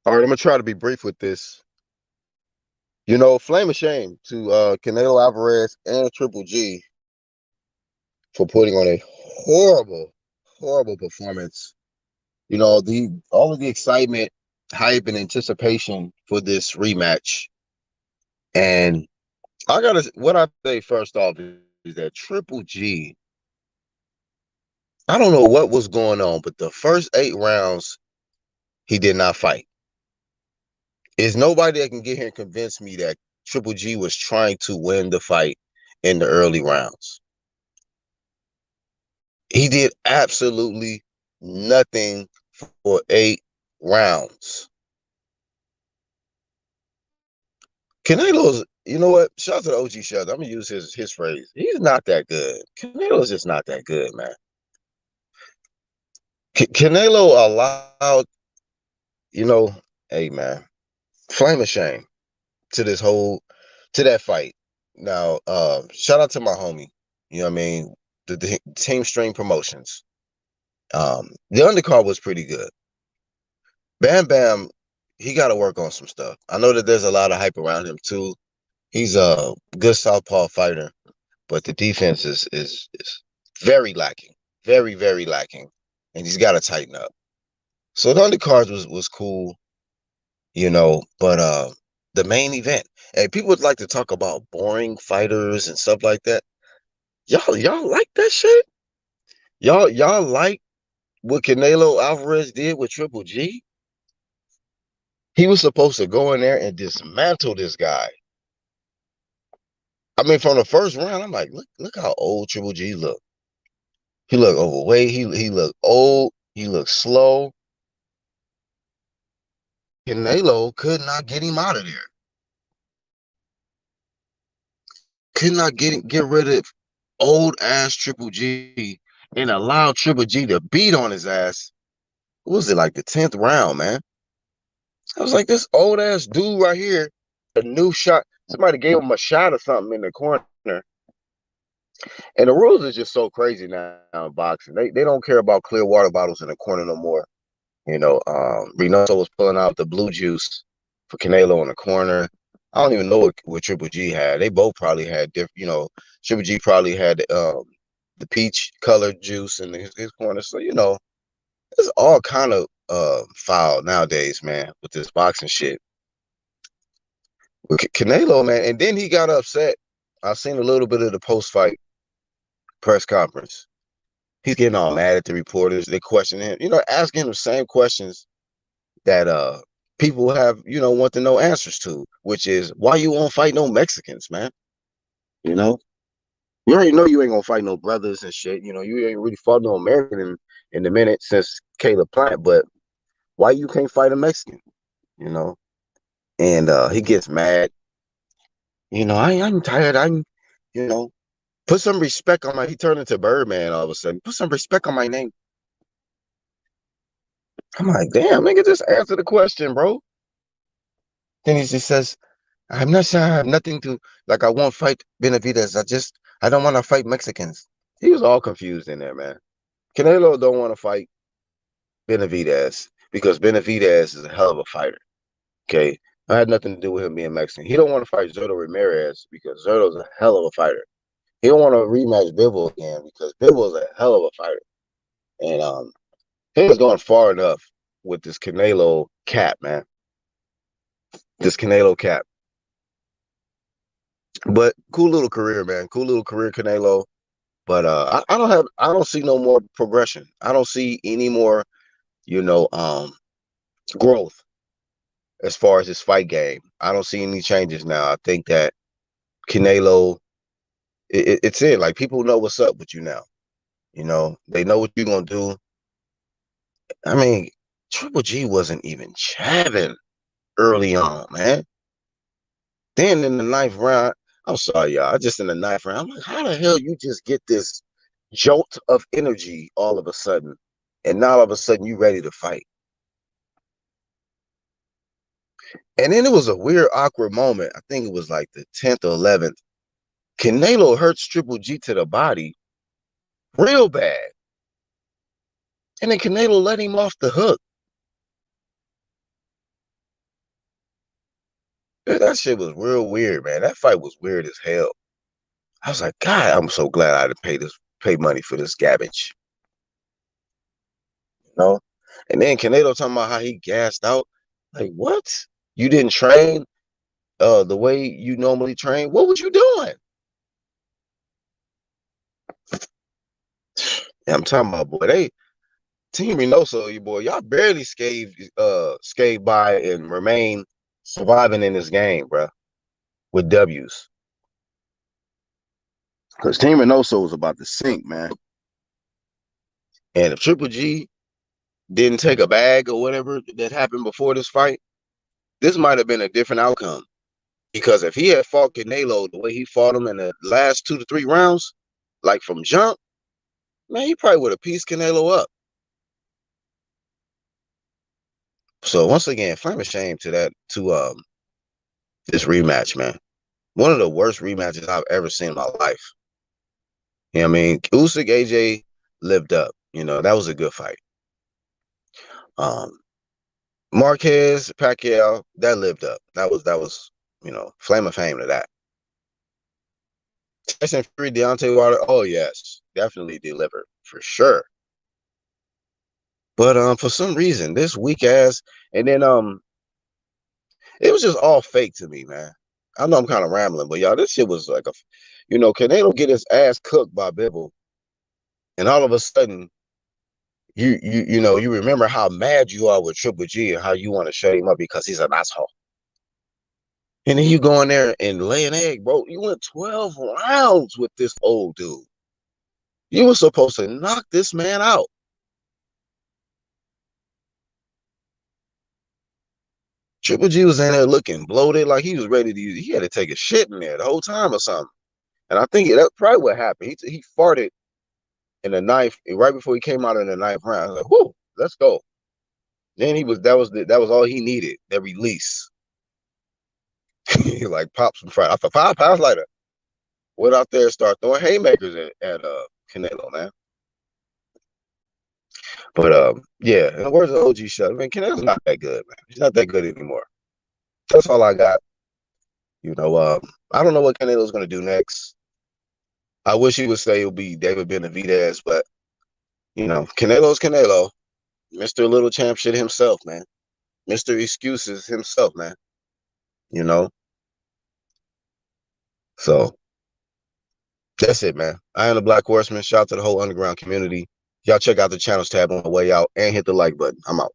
All right, I'm gonna try to be brief with this. Flame of shame to Canelo Alvarez and Triple G for putting on a horrible, horrible performance. The all of the excitement, hype, and anticipation for this rematch. And what I say first off is that Triple G, I don't know what was going on, but the first 8 rounds he did not fight. There's nobody that can get here and convince me that Triple G was trying to win the fight in the early rounds. He did absolutely nothing for 8 rounds. Canelo's, you know what? Shout out to the OG Shout. I'm gonna use his phrase. He's not that good. Canelo's just not that good, man. Canelo allowed, you know, hey man, flame of shame to this whole to that fight. Now, shout out to my homie. You know what I mean? The Team String Promotions. The undercard was pretty good. Bam Bam, he got to work on some stuff. I know that there's a lot of hype around him too. He's a good southpaw fighter, but the defense is very lacking, very very lacking, and he's got to tighten up. So the undercards was cool, but the main event, and people would like to talk about boring fighters and stuff like that. Y'all like that shit? Y'all like what Canelo Alvarez did with Triple G? He was supposed to go in there and dismantle this guy. I mean, from the first round, I'm like, look how old Triple G looked. He looked overweight. He looked old. He looked slow. Canelo could not get him out of there. Could not get rid of old ass Triple G and allow Triple G to beat on his ass. What was it, like the 10th round, man? I was like, this old ass dude right here, a new shot. Somebody gave him a shot or something in the corner. And the rules are just so crazy now in boxing. They don't care about clear water bottles in the corner no more. Reynoso was pulling out the blue juice for Canelo in the corner. I don't even know what Triple G had. They both probably had different. Triple G probably had the peach colored juice in his corner. So it's all kind of foul nowadays, man, with this boxing shit. With Canelo, man, and then he got upset. I've seen a little bit of the post fight press conference. He's getting all mad at the reporters. They question him, asking him the same questions that people have, want to know answers to, which is why you won't fight no Mexicans, man. You know, you already know you ain't gonna fight no brothers and shit. You ain't really fought no American in the minute since Caleb Plant, but why you can't fight a Mexican? You know, and he gets mad. I'm tired. You know, put some respect on my. He turned into Birdman all of a sudden. Put some respect on my name. I'm like, damn, nigga, just answer the question, bro. Then he just says, I'm not sure. I have nothing to like. I won't fight Benavides. I don't want to fight Mexicans. He was all confused in there, man. Canelo don't want to fight Benavides because Benavides is a hell of a fighter. Okay, I had nothing to do with him being Mexican. He don't want to fight Zurdo Ramirez because Zurdo's a hell of a fighter. He don't want to rematch Bivol again because Bivol's a hell of a fighter. And he was going far enough with this Canelo cap, man. This Canelo cap. But cool little career, man. Cool little career, Canelo. But I don't see no more progression. I don't see any more, growth as far as his fight game. I don't see any changes now. I think that Canelo, it's it. Like people know what's up with you now. They know what you're gonna do. I mean, Triple G wasn't even jabbing early on, man. Then in the ninth round, I'm sorry, y'all. Just in the ninth round, I'm like, how the hell you just get this jolt of energy all of a sudden, and now all of a sudden you ready to fight? And then it was a weird, awkward moment. I think it was like the 10th or 11th. Canelo hurts Triple G to the body real bad, and then Canelo let him off the hook. That shit was real weird, man. That fight was weird as hell. I was like, God, I'm so glad I didn't pay money for this garbage, you know? And then Canelo talking about how he gassed out. Like, what? You didn't train the way you normally train? What was you doing? Yeah, I'm talking about, boy, Team Reynoso, you boy, y'all barely scathed by and remain surviving in this game, bro, with W's. Because Team Reynoso was about to sink, man. And if Triple G didn't take a bag or whatever that happened before this fight, this might have been a different outcome. Because if he had fought Canelo the way he fought him in the last 2 to 3 rounds, like from jump, man, he probably would have pieced Canelo up. So once again, flame of shame to this rematch, man. One of the worst rematches I've ever seen in my life. You know what I mean? Usyk AJ lived up. You know, that was a good fight. Um, Marquez, Pacquiao, that lived up. That was, flame of fame to that. Tyson Fury, Deontay Wilder, oh yes, definitely delivered for sure. But for some reason, this weak ass, and then it was just all fake to me, man. I know I'm kind of rambling, but y'all, this shit was like Canelo get his ass cooked by Bivol, and all of a sudden, you remember how mad you are with Triple G and how you want to shut him up because he's an asshole. And then you go in there and lay an egg, bro. You went 12 rounds with this old dude. You were supposed to knock this man out. Triple G was in there looking bloated, like he was ready to use. He had to take a shit in there the whole time or something. And I think that's probably what happened. He farted in the knife right before he came out in the ninth round. I was like, whoo, let's go. Then that was all he needed, that release. He like popped some fry. I thought 5 pounds later, went out there and start throwing haymakers at Canelo, man. But yeah, and where's the OG shot? I mean, Canelo's not that good, man. He's not that good anymore. That's all I got. I don't know what Canelo's gonna do next. I wish he would say it'll be David Benavidez, but Canelo's Canelo, Mr. Little Champ shit himself, man. Mr. Excuses himself, man. You know. So that's it, man. I am the Black Horseman. Shout out to the whole underground community. Y'all check out the channels tab on the way out and hit the like button. I'm out.